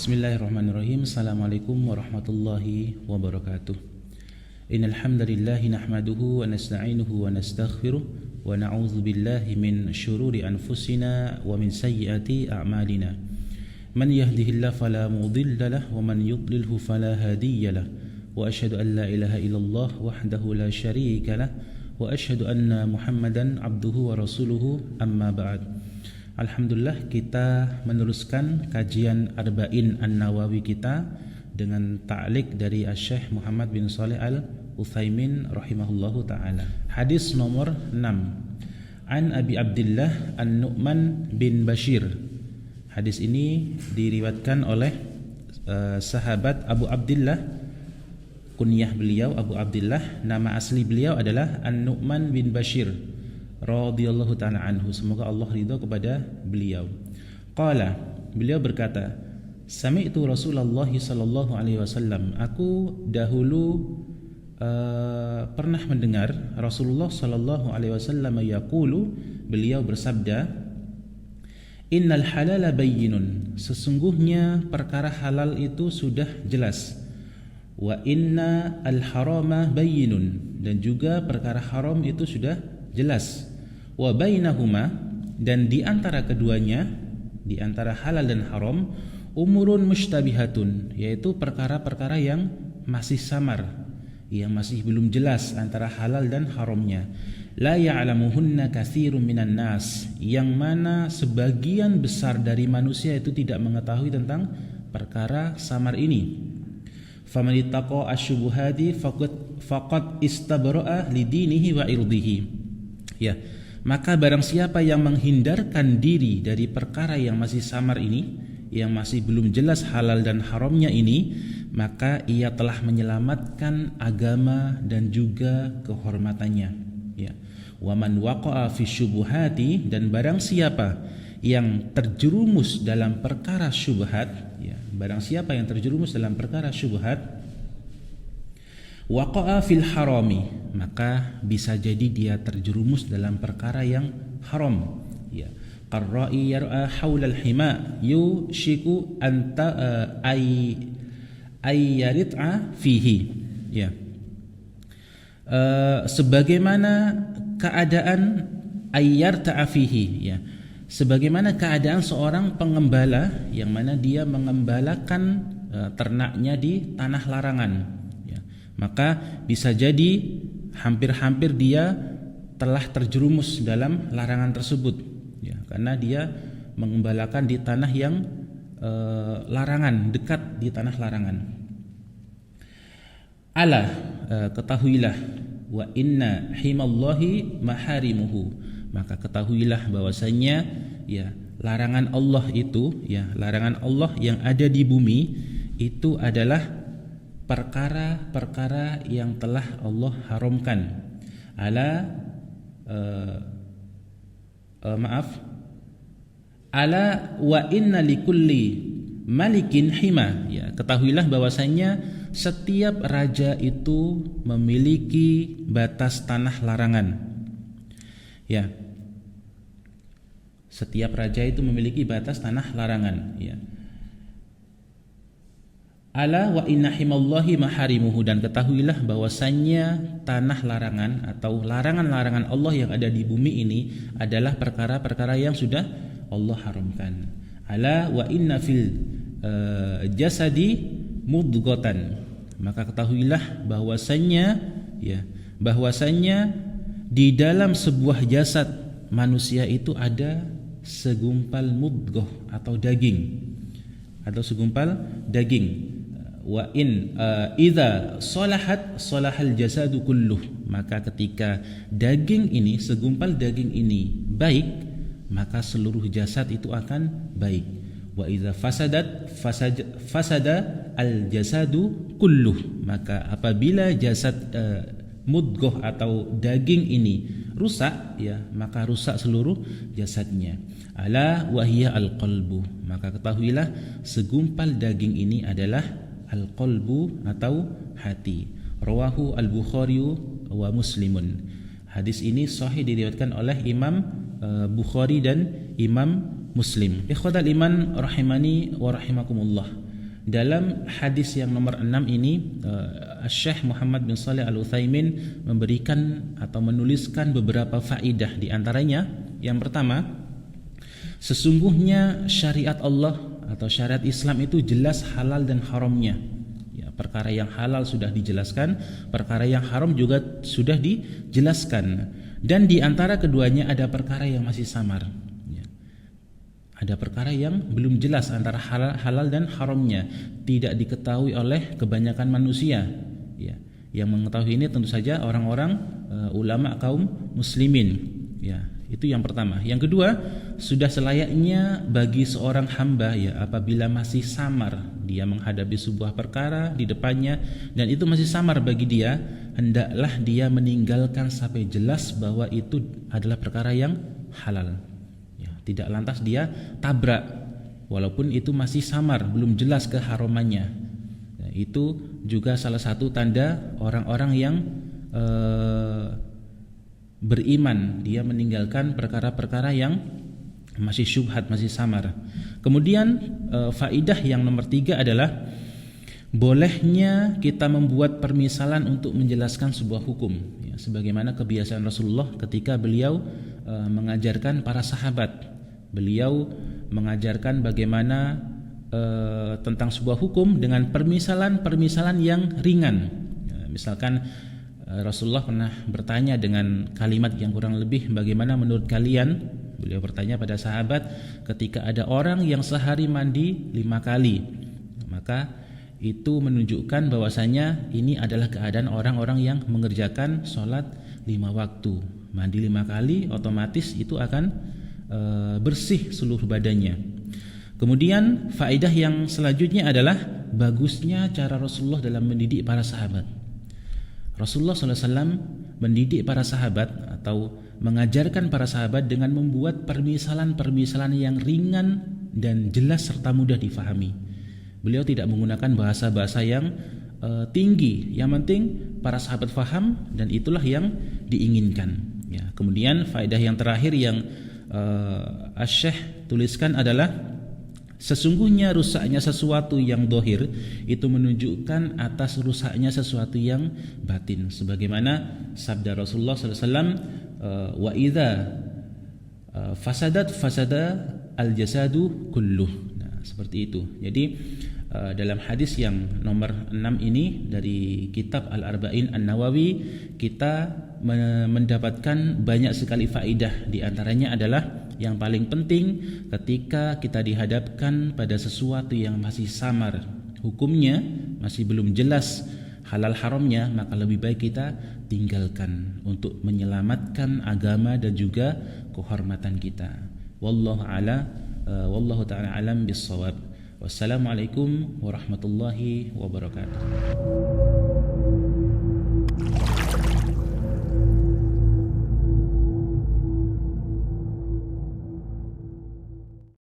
Bismillahirrahmanirrahim. Assalamualaikum warahmatullahi wabarakatuh. Innal hamdalillah nahmaduhu wa nasta'inuhu wa nastaghfiruh wa na'udzu billahi min syururi anfusina wa min sayyiati a'malina. Man yahdihillahu fala mudilla lahu wa man yudlilhu fala hadiya lahu. Wa asyhadu an la ilaha illallah wahdahu la syarika lahu wa asyhadu anna Muhammadan abduhu wa rasuluhu amma ba'd. Alhamdulillah, kita meneruskan kajian Arba'in An-Nawawi kita dengan ta'liq dari Syekh Muhammad bin Shalih Al-Utsaimin rahimahullahu ta'ala. Hadis nomor 6. An Abi Abdillah An-Nu'man bin Bashir. Hadis ini diriwayatkan oleh sahabat Abu Abdillah. Kunyah beliau Abu Abdillah, nama asli beliau adalah An-Nu'man bin Bashir radhiyallahu ta'ala anhu, semoga Allah ridha kepada beliau. Qala, beliau berkata, sami'tu Rasulullah sallallahu alaihi wasallam, aku dahulu pernah mendengar Rasulullah sallallahu alaihi wasallam yaqulu, beliau bersabda, innal halala bayyinun, sesungguhnya perkara halal itu sudah jelas, wa inna al harama bayyinun, dan juga perkara haram itu sudah jelas, wa bainahuma, dan di antara keduanya, di antara halal dan haram, umurun mushtabihatun, yaitu perkara-perkara yang masih samar, yang masih belum jelas antara halal dan haramnya. La ya'lamuhunna katsirun minan nas, yang mana sebagian besar dari manusia itu tidak mengetahui tentang perkara samar ini. Faman ittaqa asyubuhati faqad istabra'a lidinihi wa irdihi. Ya, maka barang siapa yang menghindarkan diri dari perkara yang masih samar ini, yang masih belum jelas halal dan haramnya ini, maka ia telah menyelamatkan agama dan juga kehormatannya. Ya. Wa man waqa'a fi syubuhati, dan barang siapa yang terjerumus dalam perkara syubhat, ya, barang siapa yang terjerumus dalam perkara syubhat, waqa'a fil harami, maka bisa jadi dia terjerumus dalam perkara yang haram. Ya, qarra'i yar'a haulal hima yushiku anta ayyarit'a fihi. Ya. Sebagaimana keadaan ayyarta'a fihi, ya. Sebagaimana keadaan seorang pengembala yang mana dia mengembalakan ternaknya di tanah larangan. Maka bisa jadi hampir-hampir dia telah terjerumus dalam larangan tersebut, ya, karena dia mengembalakan di tanah yang larangan, dekat di tanah larangan. Ala, ketahuilah, wa inna himallahi maharimuhu, maka ketahuilah bahwasanya, ya, larangan Allah itu, ya, larangan Allah yang ada di bumi itu adalah perkara-perkara yang telah Allah haramkan. Ala wa inna likulli malikin hima, ya, ketahuilah bahwasanya setiap raja itu memiliki batas tanah larangan. Ya, setiap raja itu memiliki batas tanah larangan, ya. Ala wa inna himallahi maharimuhu, dan ketahuilah bahwasannya tanah larangan atau larangan-larangan Allah yang ada di bumi ini adalah perkara-perkara yang sudah Allah haramkan. Ala wa inna fil jasadi mudghatan, maka ketahuilah bahwasannya, ya, bahwasannya di dalam sebuah jasad manusia itu ada segumpal mudghah atau daging, atau segumpal daging. Wa in idza salahat salahal jasadu kulluh, maka ketika daging ini, segumpal daging ini baik, maka seluruh jasad itu akan baik. Wa idza fasadat fasada al jasadu kulluh, maka apabila jasad mudghah atau daging ini rusak, ya, maka rusak seluruh jasadnya. Ala wahiyya al qalbu, maka ketahuilah segumpal daging ini adalah al-qalbu atau hati. Rawahu al-Bukhari wa Muslimun. Hadis ini sahih diriwayatkan oleh Imam Bukhari dan Imam Muslim. Ikhwatal iman rahimani wa rahimakumullah. Dalam hadis yang nomor 6 ini Syekh Muhammad bin Shalih Al-Utsaimin memberikan atau menuliskan beberapa faidah. Di antaranya yang pertama, sesungguhnya syariat Allah atau syariat Islam itu jelas halal dan haramnya. Ya, perkara yang halal sudah dijelaskan, perkara yang haram juga sudah dijelaskan. Dan di antara keduanya ada perkara yang masih samar. Ada perkara yang belum jelas antara halal dan haramnya, tidak diketahui oleh kebanyakan manusia. Ya, yang mengetahui ini tentu saja orang-orang ulama kaum muslimin. Ya, itu yang pertama. Yang kedua, sudah selayaknya bagi seorang hamba ya apabila masih samar dia menghadapi sebuah perkara di depannya dan itu masih samar bagi dia, hendaklah dia meninggalkan sampai jelas bahwa itu adalah perkara yang halal. Tidak lantas dia tabrak walaupun itu masih samar, belum jelas keharamannya. Nah, itu juga salah satu tanda orang-orang yang beriman, dia meninggalkan perkara-perkara yang masih syubhat, masih samar. Kemudian faidah yang nomor 3 adalah bolehnya kita membuat permisalan untuk menjelaskan sebuah hukum ya, sebagaimana kebiasaan Rasulullah ketika beliau mengajarkan para sahabat. Beliau mengajarkan bagaimana tentang sebuah hukum dengan permisalan yang ringan. Misalkan Rasulullah pernah bertanya dengan kalimat yang kurang lebih, bagaimana menurut kalian? Beliau bertanya pada sahabat, ketika ada orang yang sehari mandi 5 kali, maka itu menunjukkan bahwasanya ini adalah keadaan orang-orang yang mengerjakan sholat 5 waktu. Mandi 5 kali otomatis itu akan bersih seluruh badannya. Kemudian faedah yang selanjutnya adalah bagusnya cara Rasulullah dalam mendidik para sahabat. Rasulullah SAW mendidik para sahabat atau mengajarkan para sahabat dengan membuat permisalan-permisalan yang ringan dan jelas serta mudah difahami. Beliau tidak menggunakan bahasa-bahasa yang tinggi. Yang penting para sahabat faham dan itulah yang diinginkan. Ya, kemudian faedah yang terakhir yang Syekh tuliskan adalah sesungguhnya rusaknya sesuatu yang dohir itu menunjukkan atas rusaknya sesuatu yang batin, sebagaimana sabda Rasulullah SAW, wa idza fasada al jasadu kulluh. Nah, seperti itu. Jadi dalam hadis yang nomor 6 ini dari kitab Al-Arba'in An-Nawawi kita mendapatkan banyak sekali faidah. Di antaranya adalah yang paling penting ketika kita dihadapkan pada sesuatu yang masih samar hukumnya, masih belum jelas halal haramnya, maka lebih baik kita tinggalkan untuk menyelamatkan agama dan juga kehormatan kita. Wallahu ta'ala alam bis-shawab. Wassalamualaikum warahmatullahi wabarakatuh.